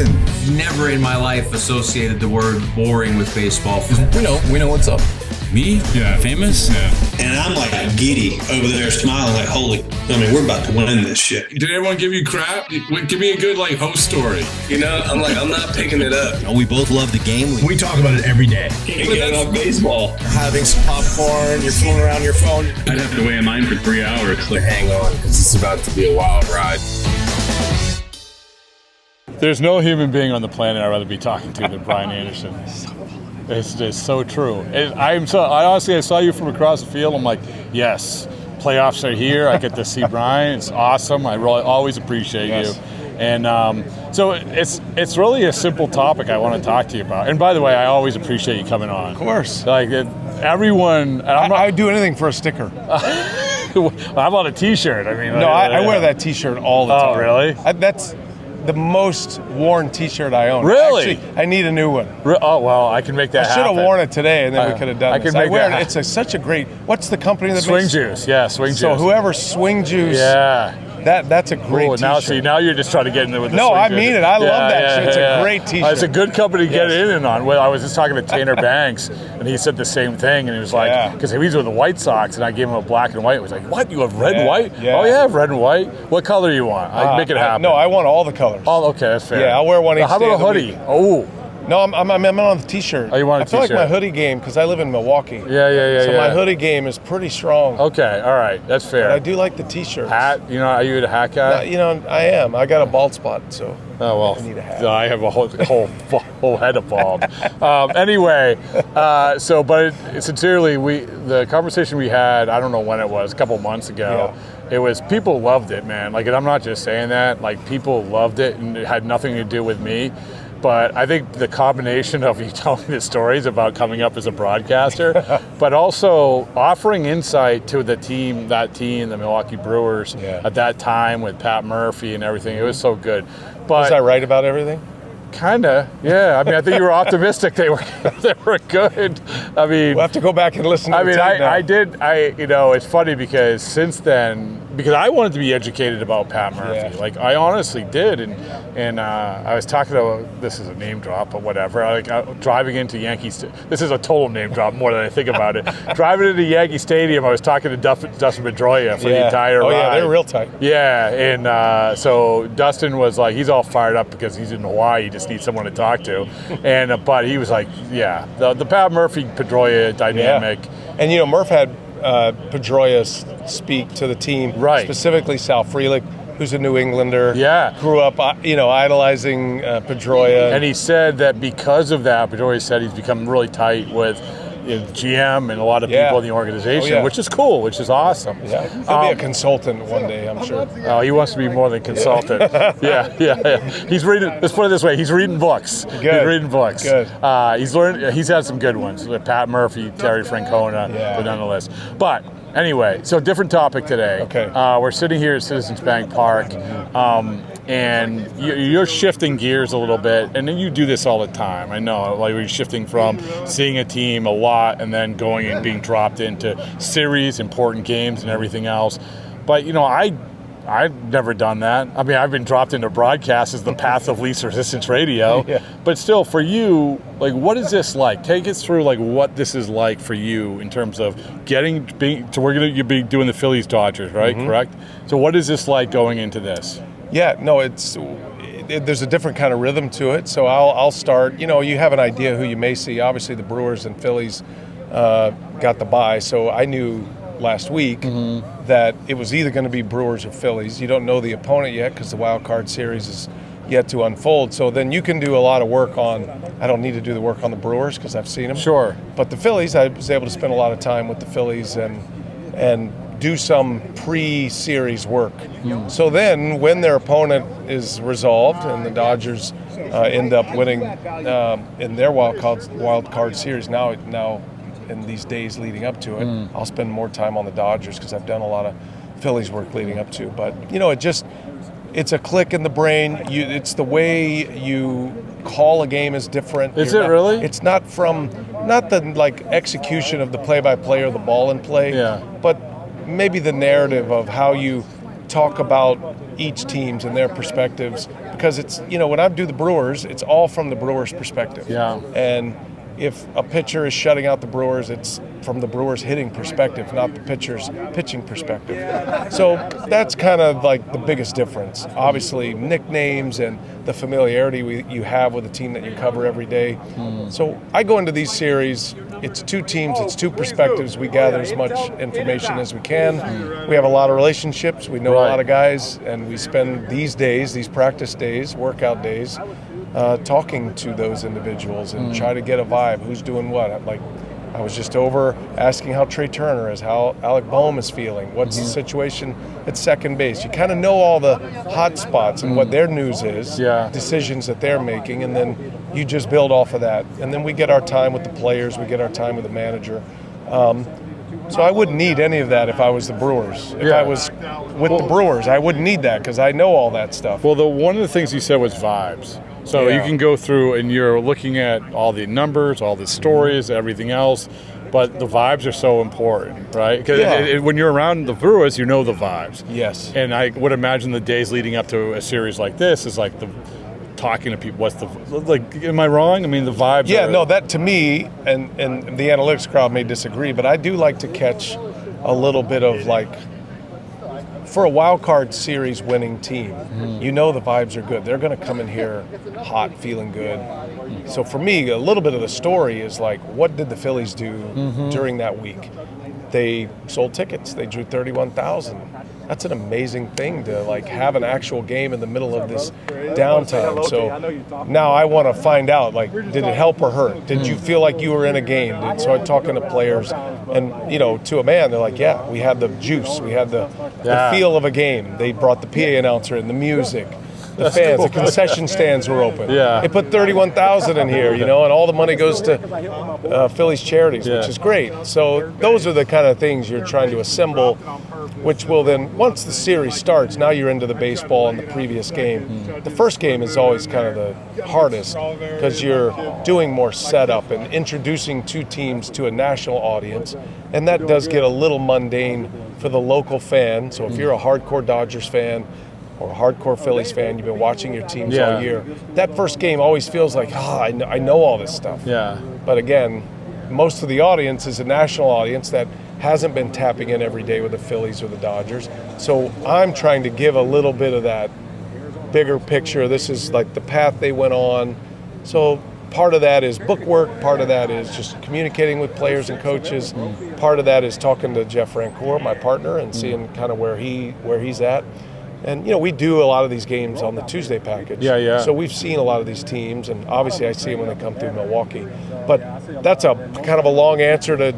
Anderson. Never in my life associated the word boring with baseball. We know what's up. Me? Yeah. Famous? Yeah. And I'm like giddy over there smiling like, we're about to win this shit. Did everyone give you crap? Give me a good host story. I'm not picking it up. We both love the game. We talk about it every day. Getting on baseball. Having some popcorn, you're fooling around your phone. I'd have to wait in line for 3 hours. Hang on, because it's about to be a wild ride. There's no human being on the planet I'd rather be talking to than Brian Anderson. It's just so true. I honestly saw you from across the field. I'm like, yes, playoffs are here. I get to see Brian. It's awesome. I really always appreciate you. And so it's really a simple topic I want to talk to you about. And by the way, I always appreciate you coming on. Of course. Everyone. I'd do anything for a sticker. How about a T-shirt? I wear that T-shirt all the time. Oh, really? That's the most worn T-shirt I own. Really? Actually, I need a new one. Oh, well, I can make that happen. I should have worn it today, and then we could have done this. I can make that happen. It's such a great... What's the company that Swing makes... Juice. Yeah, Swing Juice. So whoever Swing Juice... Yeah. That's a great T-shirt. Now you're just trying to get in there with the No, Swing I Juice. mean it. I love that shit. It's a great T-shirt. It's a good company to get in and on. Well, I was just talking to Tanner Banks, and he said the same thing, and he was like, because he was with the White Sox, and I gave him a black and white. He was like, what? You have red and white? Yeah. Oh, yeah, I have red and white. What color do you want? I can make it happen. No, I want all the colors. Oh, okay, that's fair. Yeah, I'll wear one each How day about of a the hoodie? week. Oh. No, I'm on the T-shirt. Oh, you want a I feel T-shirt? like my hoodie game, because I live in Milwaukee. Yeah. So my hoodie game is pretty strong. Okay, all right, that's fair. But I do like the T-shirts. Hat? Are you a hat guy? I am. I got a bald spot, so I need a hat. I have a whole head of bald. Anyway, sincerely, the conversation we had, I don't know when it was, a couple months ago. Yeah. It was, people loved it, man. And I'm not just saying that. People loved it, and it had nothing to do with me. But I think the combination of you telling the stories about coming up as a broadcaster, but also offering insight to the team, the Milwaukee Brewers, at that time with Pat Murphy and everything, it was so good. But was I right about everything? Kinda, yeah. I think you were optimistic they were good. We'll have to go back and listen to the tape now. I did. It's funny because since then, because I wanted to be educated about Pat Murphy. Yeah. I honestly did, and I was talking to, this is a name drop, but whatever. Driving into Yankees. This is a total name drop more than I think about it. Driving into Yankee Stadium, I was talking to Dustin Pedroia for the entire ride. Oh yeah, they're real tight. Yeah, and so Dustin was like, he's all fired up because he's in Hawaii. He just needs someone to talk to, and but he was like, the Pat Murphy Pedroia dynamic. Yeah. And Murph had Pedroia speak to the team, specifically Sal Frelick, who's a New Englander. Yeah. Grew up, idolizing Pedroia. And he said that because of that, Pedroia said he's become really tight with GM and a lot of people in the organization, which is cool, which is awesome. Yeah. He'll be a consultant one day, I'm sure. Oh, he wants to be more than consultant. Yeah. He's reading. Let's put it this way: he's reading books. Good. He's reading books. Good. He's learned. He's had some good ones with Pat Murphy, Terry Francona, but nonetheless. But anyway, so different topic today. Okay. We're sitting here at Citizens Bank Park. And you're shifting gears a little bit, and then you do this all the time. I know, you're shifting from seeing a team a lot and then going and being dropped into series, important games, and everything else. But I've never done that. I've been dropped into broadcast as the path of least resistance radio. Yeah. But still, for you, what is this like? Take us through what this is like for you in terms of you'll be doing the Phillies Dodgers, right? Mm-hmm. Correct. So what is this like going into this? Yeah, no, there's a different kind of rhythm to it. So I'll start. You have an idea who you may see. Obviously, the Brewers and Phillies got the bye, so I knew last week that it was either going to be Brewers or Phillies. You don't know the opponent yet because the wild card series is yet to unfold. So then you can do a lot of work on. I don't need to do the work on the Brewers because I've seen them. Sure. But the Phillies, I was able to spend a lot of time with the Phillies and do some pre-series work. So then when their opponent is resolved and the Dodgers end up winning in their wild card series, now in these days leading up to it, I'll spend more time on the Dodgers because I've done a lot of Phillies work leading up to. But it's a click in the brain. It's the way you call a game is different. Is it really? It's not the execution of the play-by-play or the ball in play, but maybe the narrative of how you talk about each teams and their perspectives because it's, when I do the Brewers, it's all from the Brewers' perspective. Yeah. And if a pitcher is shutting out the Brewers, it's from the Brewers' hitting perspective, not the pitcher's pitching perspective. So that's kind of like the biggest difference. Obviously, nicknames and the familiarity you have with the team that you cover every day. So I go into these series, it's two teams, it's two perspectives. We gather as much information as we can. We have a lot of relationships. We know a lot of guys, and we spend these days, these practice days, workout days, talking to those individuals and try to get a vibe. Who's doing what? I was just over asking how Trey Turner is, how Alec Boehm is feeling, what's the situation at second base. You kind of know all the hot spots and what their news is, decisions that they're making, and then you just build off of that. And then we get our time with the players, we get our time with the manager. So I wouldn't need any of that if I was the Brewers. If I was with the Brewers, I wouldn't need that because I know all that stuff. Well, one of the things you said was vibes. So you can go through and you're looking at all the numbers, all the stories, everything else, but the vibes are so important, right? Because when you're around the Brewers, you know the vibes. Yes. And I would imagine the days leading up to a series like this is like the talking to people. Am I wrong? I mean, the vibes. Yeah, no, that to me, and the analytics crowd may disagree, but I do like to catch a little bit of for a wild card series winning team, the vibes are good. They're going to come in here hot, feeling good. So for me, a little bit of the story is what did the Phillies do during that week? They sold tickets. They drew 31,000. That's an amazing thing to have an actual game in the middle of this downtime. So now I want to find out, did it help or hurt? Did you feel like you were in a game? So I'm talking to players, and to a man, they're like, yeah, we had the juice, we had the feel of a game. They brought the PA announcer in, the music. The fans, the concession stands were open. Yeah. They put 31,000 in here, and all the money goes to Phillies charities, which is great. So those are the kind of things you're trying to assemble, which will then, once the series starts, now you're into the baseball and the previous game. The first game is always kind of the hardest because you're doing more setup and introducing two teams to a national audience, and that does get a little mundane for the local fan. So if you're a hardcore Dodgers fan, or a hardcore Phillies fan, you've been watching your teams all year, that first game always feels like, I know all this stuff. Yeah. But again, most of the audience is a national audience that hasn't been tapping in every day with the Phillies or the Dodgers. So I'm trying to give a little bit of that bigger picture. This is the path they went on. So part of that is book work. Part of that is just communicating with players and coaches. Part of that is talking to Jeff Rancour, my partner, and seeing kind of where he's at. And, we do a lot of these games on the Tuesday package. Yeah. So we've seen a lot of these teams, and obviously I see them when they come through Milwaukee. But that's a kind of a long answer to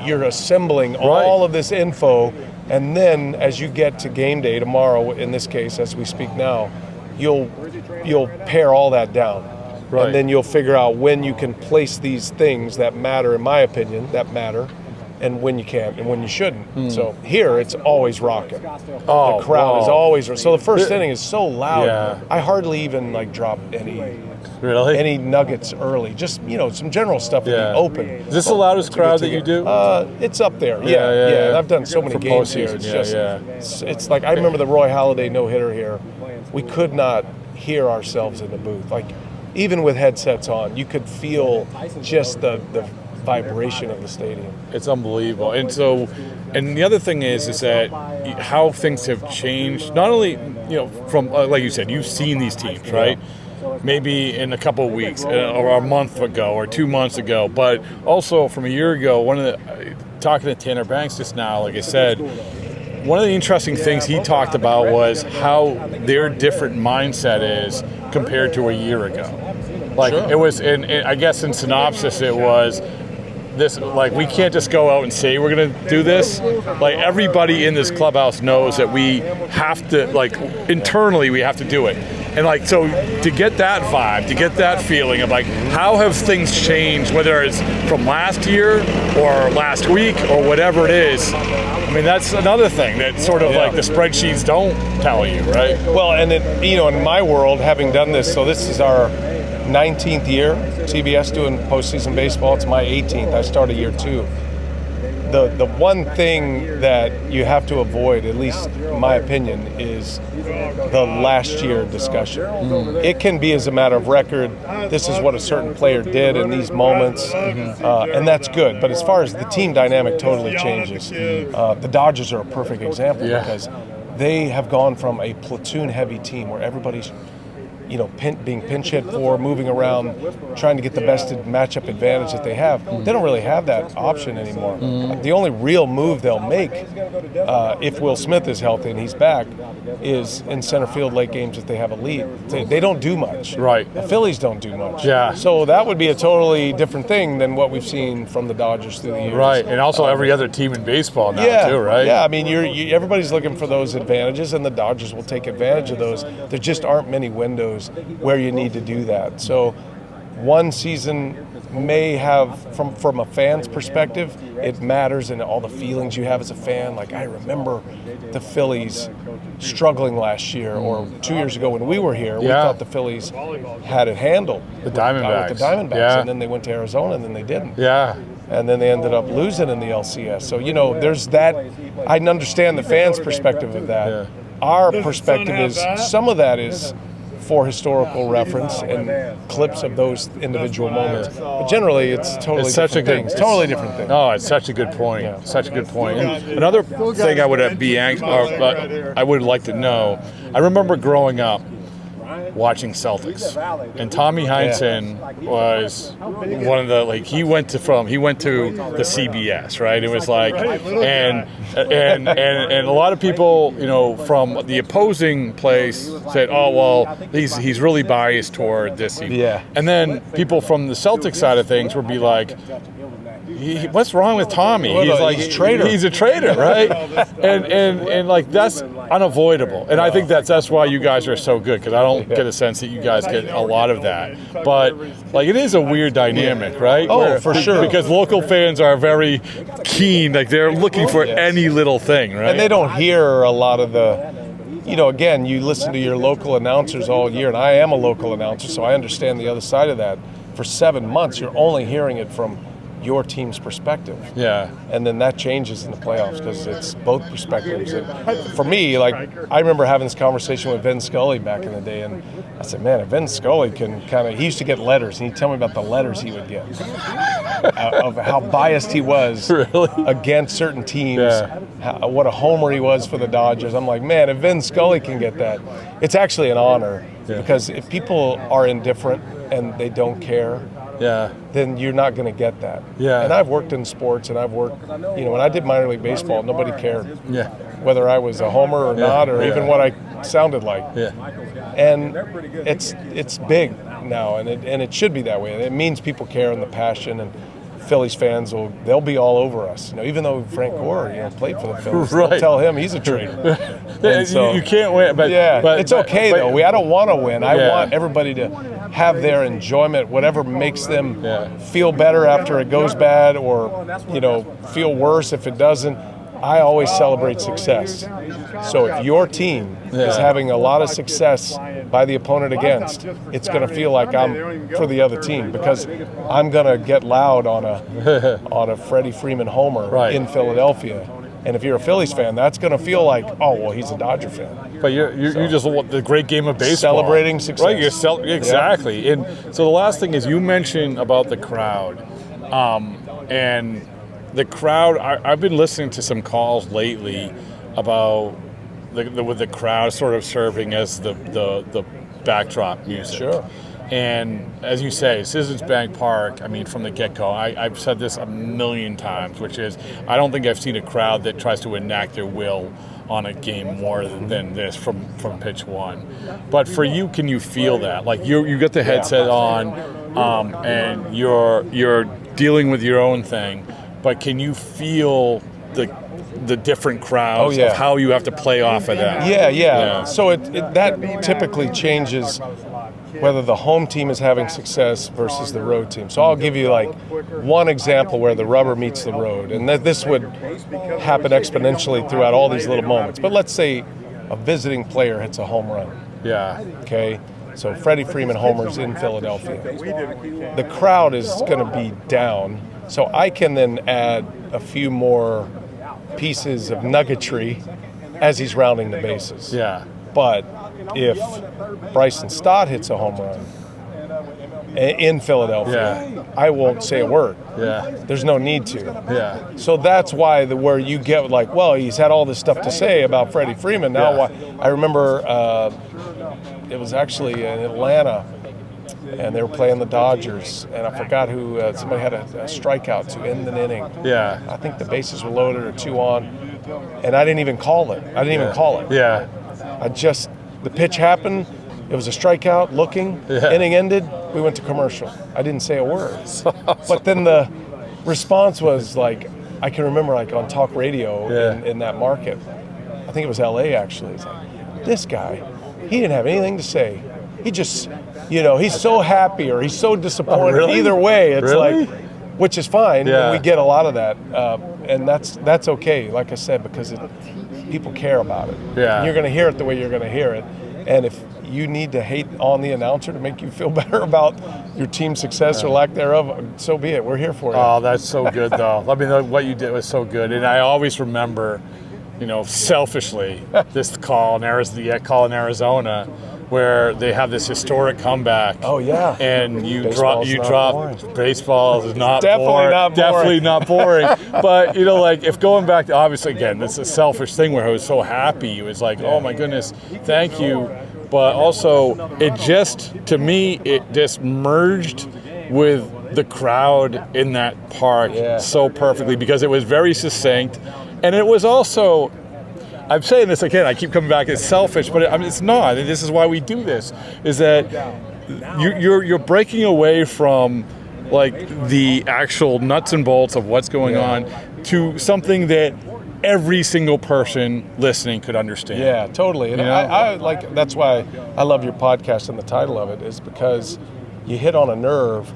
you're assembling all of this info, and then as you get to game day tomorrow, in this case, as we speak now, you'll pare all that down. Right. And then you'll figure out when you can place these things that matter, in my opinion, and when you can and when you shouldn't. So here it's always rocking. The crowd is always so the first inning is so loud. Yeah. I hardly even drop any nuggets early. Just some general stuff to be open. Is this the loudest crowd that you do? It's up there. Yeah. I've done so many games here. It's it's like I remember the Roy Halladay no-hitter here. We could not hear ourselves in the booth. Even with headsets on, you could feel just the vibration of the stadium. It's unbelievable. And the other thing is that how things have changed, not only, from, like you said, you've seen these teams, right? Maybe in a couple of weeks or a month ago or 2 months ago, but also from a year ago, talking to Tanner Banks just now, like I said, one of the interesting things he talked about was how their different mindset is compared to a year ago. It was, I guess in synopsis, it was this, we can't just go out and say we're going to do this. Everybody in this clubhouse knows that we have to, internally we have to do it. And so to get that vibe, to get that feeling of how have things changed, whether it's from last year or last week or whatever it is. I mean, that's another thing that sort of the spreadsheets don't tell you, right? Well, and in my world, having done this, so this is our 19th year, TBS doing postseason baseball. It's my 18th. I started year 2. the one thing that you have to avoid, at least in my opinion, is the last year discussion. It can be as a matter of record, this is what a certain player did in these moments, and that's good. But as far as the team dynamic totally changes. The Dodgers are a perfect example because they have gone from a platoon-heavy team where everybody's being pinch hit for, moving around, trying to get the best matchup advantage that they have. They don't really have that option anymore. The only real move they'll make, if Will Smith is healthy and he's back, is in center field late games if they have a lead. They don't do much. Right. The Phillies don't do much. Yeah. So that would be a totally different thing than what we've seen from the Dodgers through the years. Right, and also every other team in baseball now too, right? Yeah, I mean, everybody's looking for those advantages, and the Dodgers will take advantage of those. There just aren't many windows where you need to do that. So one season may have, from a fan's perspective, it matters and all the feelings you have as a fan. Like, I remember the Phillies struggling last year or 2 years ago when we were here. We thought the Phillies had it handled. The Diamondbacks. With the Diamondbacks, and then they went to Arizona, and then they didn't. Yeah. And then they ended up losing in the LCS. So, there's that. I understand the fans' perspective of that. Yeah. Our perspective is, some of that is for historical reference and clips of those individual moments. But generally, it's totally different things. Totally different thing. No, it's such a good point. Yeah. Such a good point. And another thing I would I would like to know. I remember growing up watching Celtics, and Tommy Heinsohn was one of the he went to the CBS, right? It was like, and a lot of people from the opposing place said, oh well, he's really biased toward this team. Yeah. And then people from the Celtics side of things would be like, what's wrong with Tommy? He's a traitor. He's a traitor, right? and that's unavoidable. And I think that's why you guys are so good, because I don't get a sense that you guys get a lot of that. But it is a weird dynamic, right? Oh, for sure. Because local fans are very keen, they're looking for any little thing, right? And they don't hear a lot of the. Again, you listen to your local announcers all year, and I am a local announcer, so I understand the other side of that. For 7 months, you're only hearing it from your team's perspective. Yeah. And then that changes in the playoffs because it's both perspectives. And for me, I remember having this conversation with Vin Scully back in the day, and I said, man, if Vin Scully can he used to get letters, and he'd tell me about the letters he would get of how biased he was against certain teams, what a homer he was for the Dodgers. I'm like, man, if Vin Scully can get that, it's actually an honor, because if people are indifferent and they don't care, then you're not going to get that. Yeah. And I've worked in sports, and I've worked, when I did minor league baseball, nobody cared whether I was a homer or not, or even what I sounded like. Yeah. And it's big now, and it should be that way. It means people care, and the passion, and Phillies fans they'll be all over us. Even though Frank Gore, played for the Phillies, they'll tell him he's a traitor. So, you can't win, but it's okay though. I don't want to win. I want everybody to have their enjoyment, whatever makes them feel better after it goes bad, or feel worse if it doesn't. I always celebrate success. So if your team is having a lot of success by the opponent against, it's going to feel like I'm for the other team, because I'm going to get loud on a Freddie Freeman homer in Philadelphia. And if you're a Phillies fan, that's going to feel like, oh, well, he's a Dodger fan. But you're just the great game of baseball. Celebrating success. Right, exactly. And so the last thing is, you mentioned about the crowd. And the crowd, I've been listening to some calls lately about with the crowd sort of serving as the backdrop music. Sure. And as you say, Citizens Bank Park, from the get-go, I've said this a million times, which is, I don't think I've seen a crowd that tries to enact their will on a game more than this from pitch one. But for you, can you feel that? You get the headset on, and you're dealing with your own thing, but can you feel the different crowds of how you have to play off of that? Yeah. So that typically changes whether the home team is having success versus the road team. So I'll give you one example where the rubber meets the road, and this would happen exponentially throughout all these little moments. But let's say a visiting player hits a home run. Yeah. Okay. So Freddie Freeman homers in Philadelphia. The crowd is going to be down So I can then add a few more pieces of nuggetry as he's rounding the bases. Yeah. But if Bryson Stott hits a home run in Philadelphia, I won't say a word. Yeah. There's no need to. Yeah. So that's why where you get like, well, he's had all this stuff to say about Freddie Freeman. Now, I remember it was actually in Atlanta, and they were playing the Dodgers, and I forgot who. Somebody had a strikeout to end an inning. Yeah. I think the bases were loaded or 2 on, and I didn't even call it. Yeah. The pitch happened. It was a strikeout, looking, inning ended, we went to commercial. I didn't say a word. But then the response was like, I can remember like on talk radio in that market. I think it was LA actually. It's like, this guy, he didn't have anything to say. He just, he's so happy or he's so disappointed. Really? Either way, it's Really? like, which is fine. Yeah. We get a lot of that. And that's okay, like I said, because people care about it. Yeah. And you're going to hear it the way you're going to hear it. And if you need to hate on the announcer to make you feel better about your team's success or lack thereof, so be it. We're here for you. Oh, that's so good, though. I mean, what you did was so good. And I always remember, selfishly, this call in Arizona, where they have this historic comeback. Oh, yeah. And you Baseball's drop not boring. baseball is not Definitely boring. not boring. Definitely not boring. But if going back to, obviously, again, it's a selfish thing where I was so happy. It was like, oh my goodness, thank you. But also, it just merged with the crowd in that park so perfectly, because it was very succinct. And it was also, I'm saying this again, I keep coming back, it's selfish, but it's not. And this is why we do this, is that you're breaking away from like the actual nuts and bolts of what's going on to something that every single person listening could understand. Yeah, totally. And I like, that's why I love your podcast, and the title of it is because you hit on a nerve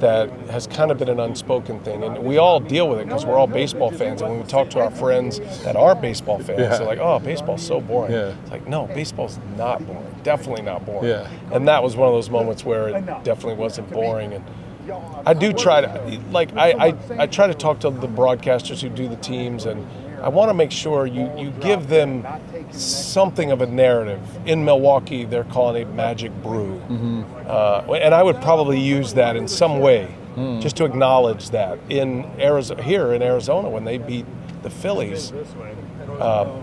that has kind of been an unspoken thing. And we all deal with it because we're all baseball fans. And when we talk to our friends that are baseball fans, they're like, oh, baseball's so boring. Yeah. It's like, no, baseball's not boring. Definitely not boring. Yeah. And that was one of those moments where it definitely wasn't boring. And I do try to, like, I try to talk to the broadcasters who do the teams, and I want to make sure you give them something of a narrative. In Milwaukee, they're calling it Magic Brew. Mm-hmm. And I would probably use that in some way, just to acknowledge that. Here in Arizona, when they beat the Phillies,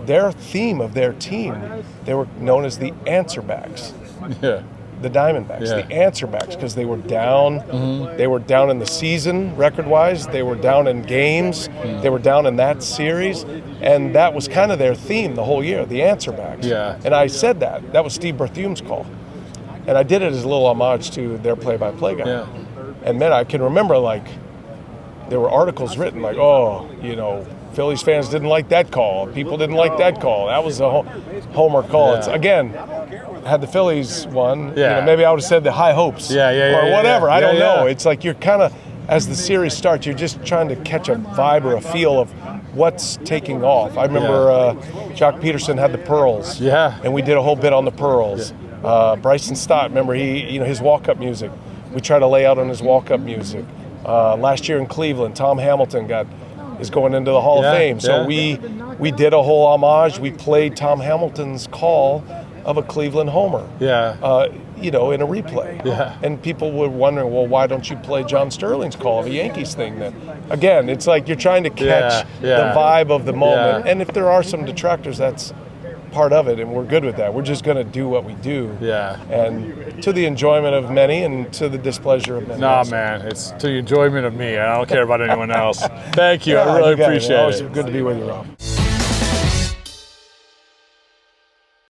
their theme of their team, they were known as the Answerbacks. Yeah. The Diamondbacks, the Answerbacks, because they were down. Mm-hmm. They were down in the season, record-wise. They were down in games. Mm-hmm. They were down in that series, and that was kind of their theme the whole year, the Answerbacks. Yeah. And I said that. That was Steve Berthume's call, and I did it as a little homage to their play-by-play guy. Yeah. And man, I can remember like there were articles written like, Phillies fans didn't like that call. People didn't like that call. That was a homer call. Yeah. It's, again, had the Phillies won, maybe I would have said the high hopes or whatever. I don't know. It's like you're kind of, as the series starts, you're just trying to catch a vibe or a feel of what's taking off. I remember Jock Peterson had the Pearls, and we did a whole bit on the Pearls. Bryson Stott, remember his walk-up music. We try to lay out on his walk-up music. Last year in Cleveland, Tom Hamilton is going into the Hall of Fame. So we did a whole homage. We played Tom Hamilton's call of a Cleveland homer. In a replay. Yeah. And people were wondering, well, why don't you play John Sterling's call of a Yankees thing then? Again, it's like you're trying to catch the vibe of the moment. And if there are some detractors, that's part of it, and we're good with that. We're just going to do what we do. Yeah. And to the enjoyment of many and to the displeasure of many. Nah, man, it's to the enjoyment of me. I don't care about anyone else. Thank you. I really appreciate it. Always good to be with you, Rob.